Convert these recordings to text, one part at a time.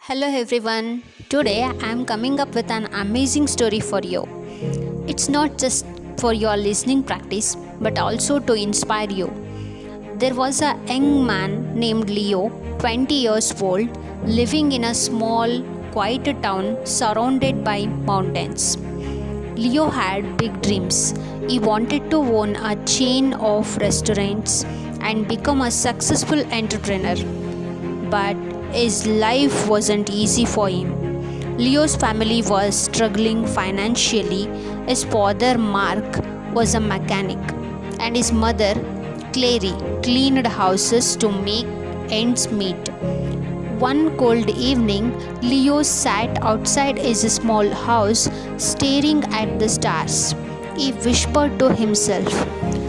Hello everyone. Today I am coming up with an amazing story for you. It's not just for your listening practice but also to inspire you. There was a young man named Leo, 20 years old, living in a small, quiet town surrounded by mountains. Leo had big dreams. He wanted to own a chain of restaurants and become a successful entrepreneur. But his life wasn't easy for him. Leo's family was struggling financially. His father, Mark, was a mechanic, and his mother, Clary, cleaned houses to make ends meet. One cold evening, Leo sat outside his small house staring at the stars. He whispered to himself,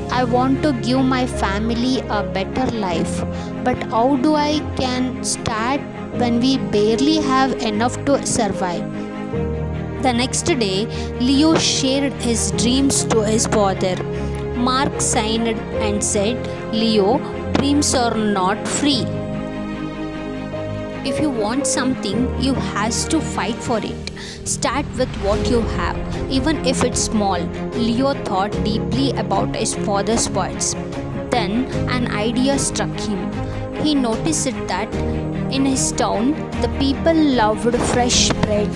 I want to give my family a better life, but how do I can start when we barely have enough to survive? The next day, Leo shared his dreams to his father. Mark signed and said, Leo, dreams are not free. If you want something, you have to fight for it. Start with what you have, even if it's small. Leo thought deeply about his father's words. Then an idea struck him. He noticed that in his town, the people loved fresh bread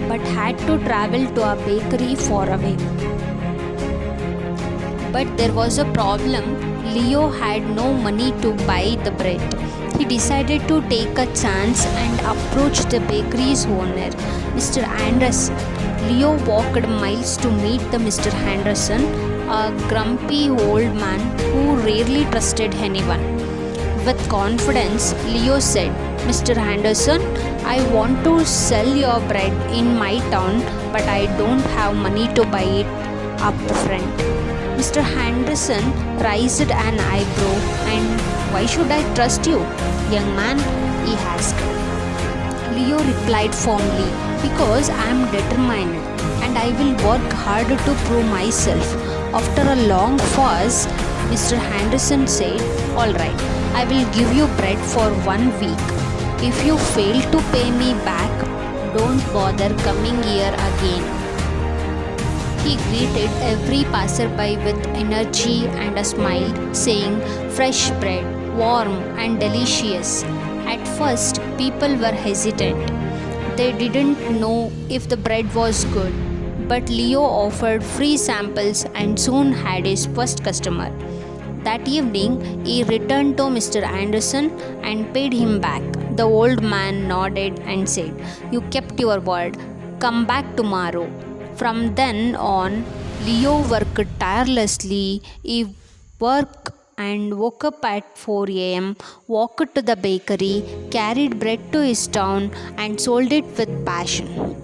but had to travel to a bakery far away. But there was a problem. Leo had no money to buy the bread. He decided to take a chance and approach the bakery's owner, Mr. Anderson. Leo walked miles to meet the Mr. Anderson, a grumpy old man who rarely trusted anyone. With confidence, Leo said, Mr. Anderson, I want to sell your bread in my town, but I don't have money to buy it up front. Mr. Henderson raised an eyebrow. And why should I trust you, young man? He asked. Leo replied firmly, because I am determined and I will work hard to prove myself. After a long pause, Mr. Henderson said, Alright, I will give you bread for 1 week. If you fail to pay me back, don't bother coming here again. He greeted every passerby with energy and a smile, saying, Fresh bread, warm and delicious. At first, people were hesitant. They didn't know if the bread was good. But Leo offered free samples and soon had his first customer. That evening, he returned to Mr. Anderson and paid him back. The old man nodded and said, You kept your word. Come back tomorrow. From then on, Leo worked tirelessly. He worked and woke up at 4 a.m., walked to the bakery, carried bread to his town, and sold it with passion.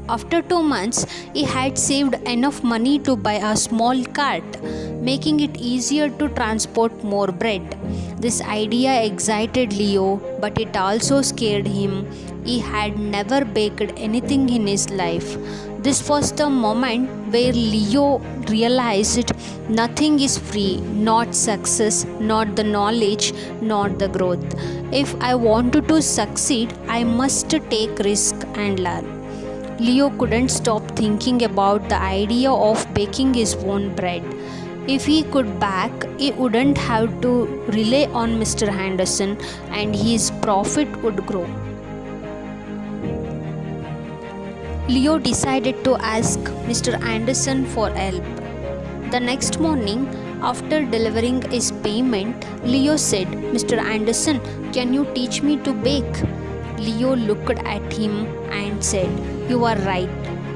After 2 months, he had saved enough money to buy a small cart, making it easier to transport more bread. This idea excited Leo, but it also scared him. He had never baked anything in his life. This was the moment where Leo realized nothing is free, not success, not the knowledge, not the growth. If I wanted to succeed, I must take risk and learn. Leo couldn't stop thinking about the idea of baking his own bread. If he could bake, he wouldn't have to rely on Mr. Henderson and his profit would grow. Leo decided to ask Mr. Anderson for help. The next morning, after delivering his payment, Leo said, Mr. Anderson, can you teach me to bake? Leo looked at him and said, You are right,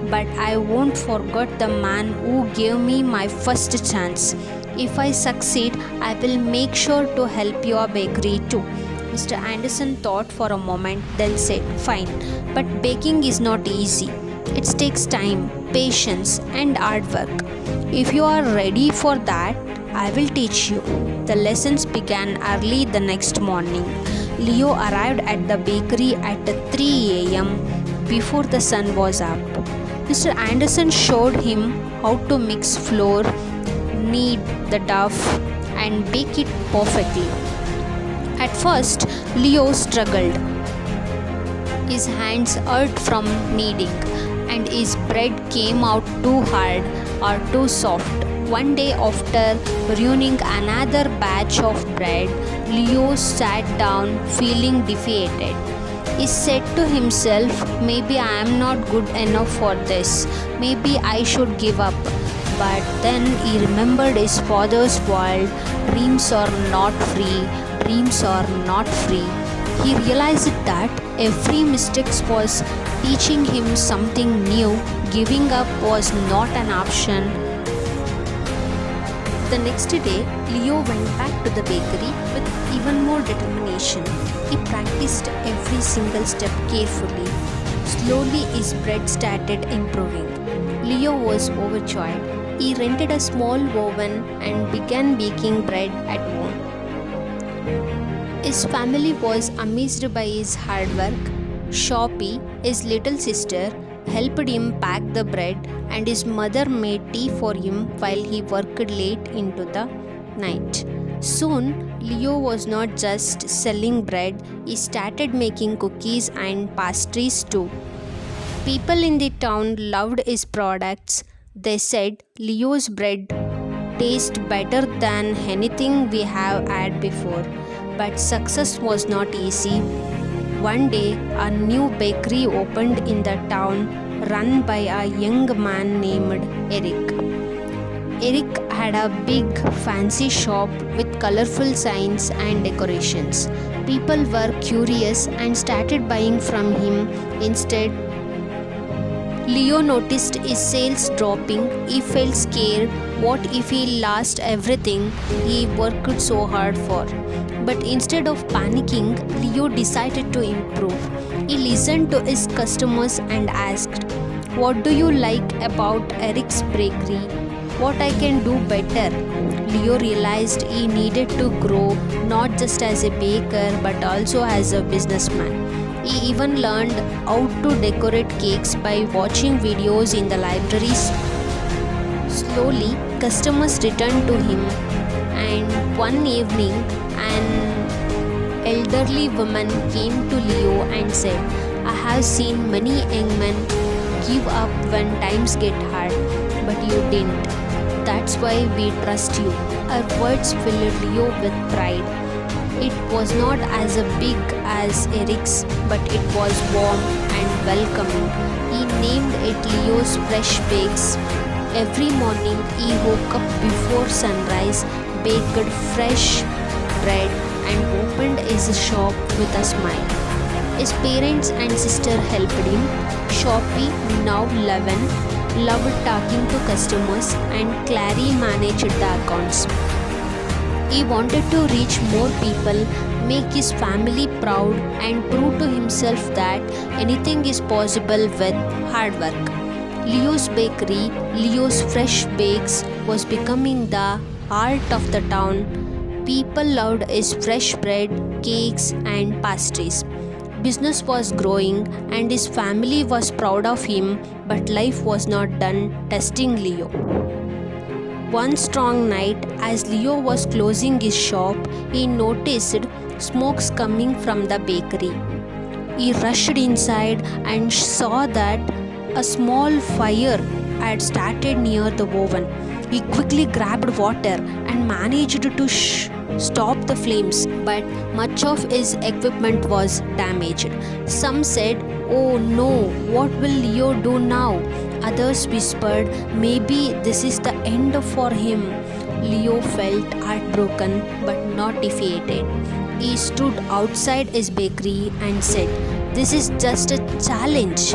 but I won't forget the man who gave me my first chance. If I succeed, I will make sure to help your bakery too. Mr. Anderson thought for a moment, then said, Fine, but baking is not easy. It takes time, patience, and hard work. If you are ready for that, I will teach you. The lessons began early the next morning. Leo arrived at the bakery at 3 a.m. before the sun was up. Mr. Anderson showed him how to mix flour, knead the dough, and bake it perfectly. At first, Leo struggled. His hands hurt from kneading, and his bread came out too hard or too soft. One day, after ruining another batch of bread, Leo sat down feeling defeated. He said to himself, maybe I am not good enough for this. Maybe I should give up. But then he remembered his father's world. Dreams are not free. Dreams are not free. He realized that every mistake was teaching him something new. Giving up was not an option. The next day, Leo went back to the bakery with even more determination. He practiced every single step carefully. Slowly, his bread started improving. Leo was overjoyed. He rented a small oven and began baking bread at home. His family was amazed by his hard work. Shoppy, his little sister, helped him pack the bread, and his mother made tea for him while he worked late into the night. Soon, Leo was not just selling bread, he started making cookies and pastries too. People in the town loved his products. They said Leo's bread tastes better than anything we have had before. But success was not easy. One day, a new bakery opened in the town, run by a young man named Eric. Eric had a big, fancy shop with colorful signs and decorations. People were curious and started buying from him instead. Leo noticed his sales dropping. He felt scared. What if he lost everything he worked so hard for? But instead of panicking, Leo decided to improve. He listened to his customers and asked, "What do you like about Eric's bakery? What I can do better?" Leo realized he needed to grow not just as a baker but also as a businessman. He even learned how to decorate cakes by watching videos in the libraries. Slowly, customers returned to him, and one evening, an elderly woman came to Leo and said, "I have seen many young men give up when times get hard, but you didn't. That's why we trust you." Her words filled Leo with pride. It was not as big as Eric's, but it was warm and welcoming. He named it Leo's Fresh Bakes. Every morning he woke up before sunrise, baked fresh bread, and opened his shop with a smile. His parents and sister helped him. Shoppy, now 11, loved talking to customers, and Clary managed the accounts. He wanted to reach more people, make his family proud, and prove to himself that anything is possible with hard work. Leo's bakery, Leo's Fresh Bakes, was becoming the heart of the town. People loved his fresh bread, cakes, and pastries. Business was growing and his family was proud of him, but life was not done testing Leo. One strong night, as Leo was closing his shop, he noticed smokes coming from the bakery. He rushed inside and saw that a small fire had started near the oven. He quickly grabbed water and managed to stop the flames, but much of his equipment was damaged. Some said, "Oh no, what will Leo do now?" Others whispered, "Maybe this is the end for him." Leo felt heartbroken but not defeated. He stood outside his bakery and said, "This is just a challenge."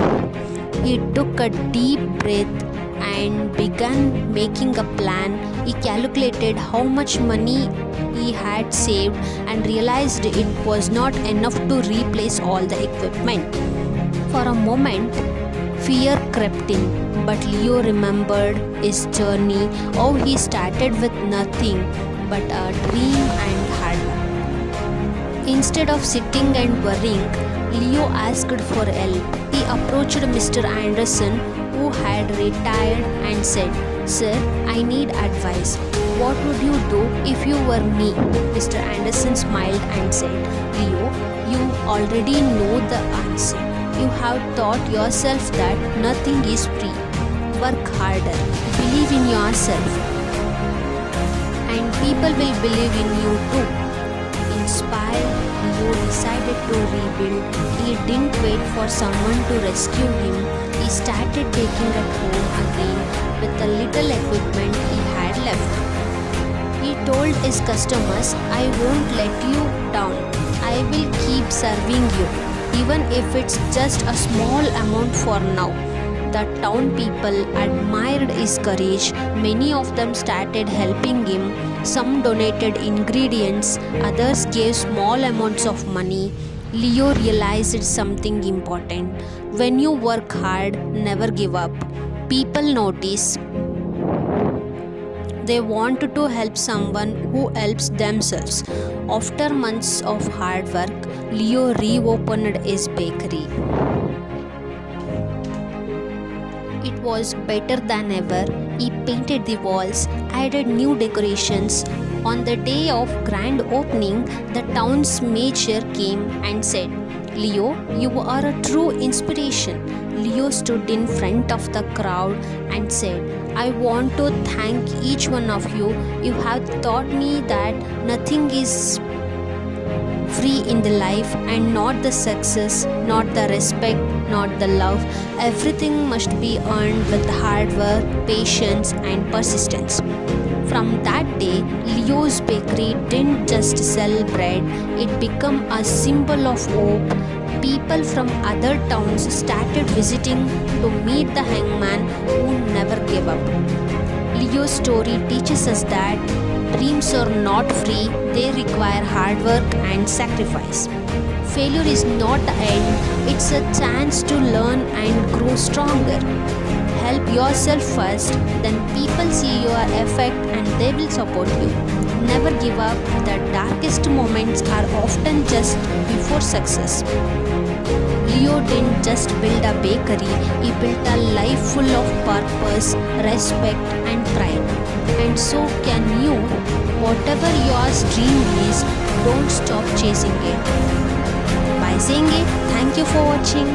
He took a deep breath and began making a plan. He calculated how much money he had saved and realized it was not enough to replace all the equipment. For a moment, fear crept in, but Leo remembered his journey, how he started with nothing but a dream and hard work. Instead of sitting and worrying, Leo asked for help. He approached Mr. Anderson, who had retired, and said, "Sir, I need advice. What would you do if you were me?" Mr. Anderson smiled and said, "Leo, you already know the answer. You have taught yourself that nothing is free. Work harder, believe in yourself, and people will believe in you too. Inspired, Leo decided to rebuild. He didn't wait for someone to rescue him. He started baking at home again with the little equipment he had left. He told his customers, "I won't let you down. I will keep serving you, even if it's just a small amount for now." The town people admired his courage. Many of them started helping him. Some donated ingredients, others gave small amounts of money. Leo realized something important. When you work hard, never give up. People notice. They want to help someone who helps themselves. After months of hard work, Leo reopened his bakery. It was better than ever. He painted the walls, added new decorations. On the day of grand opening, the town's mayor came and said, "Leo, you are a true inspiration." Leo stood in front of the crowd and said, "I want to thank each one of you. You have taught me that nothing is free in the life, and not the success, not the respect, not the love. Everything must be earned with hard work, patience, and persistence." From that day, Leo's bakery didn't just sell bread, it became a symbol of hope. People from other towns started visiting to meet the hangman who never gave up. Leo's story teaches us that dreams are not free, they require hard work and sacrifice. Failure is not the end, it's a chance to learn and grow stronger. Help yourself first, then people see your effect and they will support you. Never give up, the darkest moments are often just before success. Leo didn't just build a bakery, he built a life full of purpose, respect, and pride. And so can you. Whatever your dream is, don't stop chasing it. By saying it, thank you for watching.